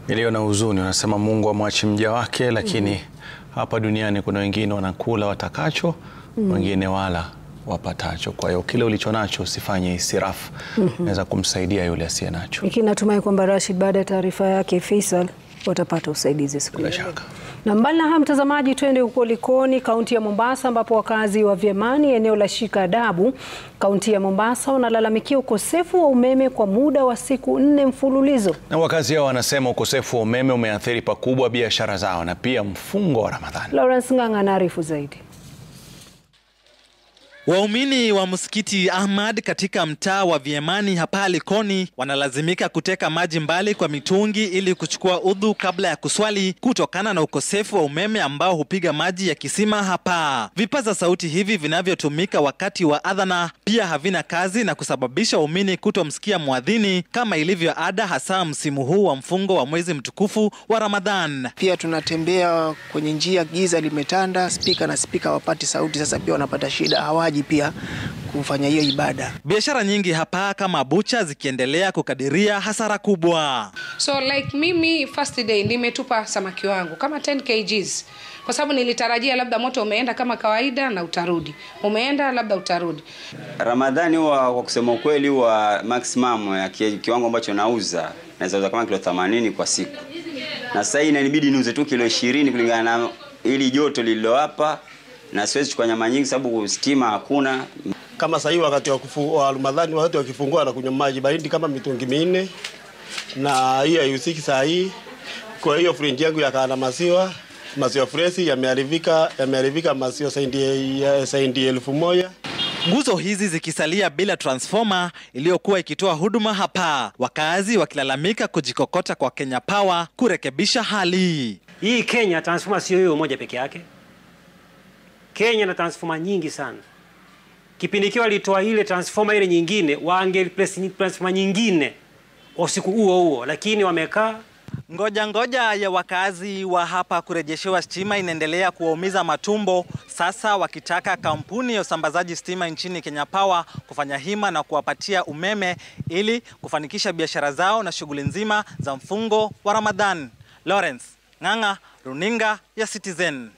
Iliyo na huzuni, unasema Mungu amwachi mja wake, lakini hapa duniani kuna wengine wanakula watakacho, wengine wala wapatacho. Kwa hiyo kile ulichonacho usifanye israfu. Naweza kumsaidia yule asiye nacho. Natumai kwamba Rashid, baada ya taarifa yake Faisal, watapata usaidizi siku bila hiyo. shaka. Na mbali na haya mtazamaji, twende huko Likoni, kaunti ya Mombasa, ambapo wakazi wa Vyemani eneo la Shika Adabu, kaunti ya Mombasa, wanalalamikia ukosefu wa umeme kwa muda wa siku 4 mfululizo. Na wakazi hao wanasema ukosefu wa umeme umeathiri pakubwa biashara zao na pia mfungo wa Ramadhani. Lawrence Ng'ang'a anaarifu zaidi. Waumini wa msikiti Ahmad katika mtaa wa Vyemani hapa Likoni wanalazimika kuteka maji mbali kwa mitungi ili kuchukua udhu kabla ya kuswali kutokana na ukosefu wa umeme ambao hupiga maji ya kisima hapa. Vipaza sauti hivi vinavyotumika wakati wa adhana pia havina kazi na kusababisha waumini kutomsikia muadhini kama ilivyo ada, hasa msimu huu wa mfungo wa mwezi mtukufu wa Ramadhan. Pia tunatembea kwenye njia, giza limetanda, spika wapati sauti, sasa pia wanapata shida, hawaji pia kufanya hiyo ibada. Biashara nyingi hapa kama bucha zikiendelea kukadiria hasara kubwa. So like mimi first day nimetupa samaki wangu kama 10 kgs kwa sababu nilitarajia labda moto umeenda kama kawaida na utarudi. Umeenda labda utarudi. Ramadhani huwa kwa kusema ukweli huwa maximum ya kiwango ambacho nauza naweza kama kilo 80 kwa siku. Na sasa inanibidi niuze tu kilo 20 kulingana na ili joto lililo hapa. Na siwezi chukua nyama nyingi sababu stima hakuna. Kama sasa wakati wa Ramadhani watu wakifungua na kunywa maji baridi kama mitungi 4 na hiyo haihusiki saa hii. Kwa hiyo fridge yangu yakaa na maziwa fresh yameharibika maziwa saindi 1000. Nguzo hizi zikisalia bila transformer iliyokuwa ikitoa huduma hapa, wakazi wakilalamika kujikokota kwa Kenya Power kurekebisha hali. Hii Kenya transformer sio hiyo moja peke yake. Kenya na transformer nyingi sana. Kipindi kile walitoa ile transformer ile nyingine, waange replace transformer nyingine usiku huo, lakini wamekaa. Ngoja ya wakazi wa hapa kurejeshewa stima inaendelea kuwaumiza matumbo, sasa wakitaka kampuni ya usambazaji stima nchini Kenya Power kufanya hima na kuwapatia umeme ili kufanikisha biashara zao na shughuli nzima za mfungo wa Ramadhan. Lawrence Ng'ang'a, runinga ya Citizen.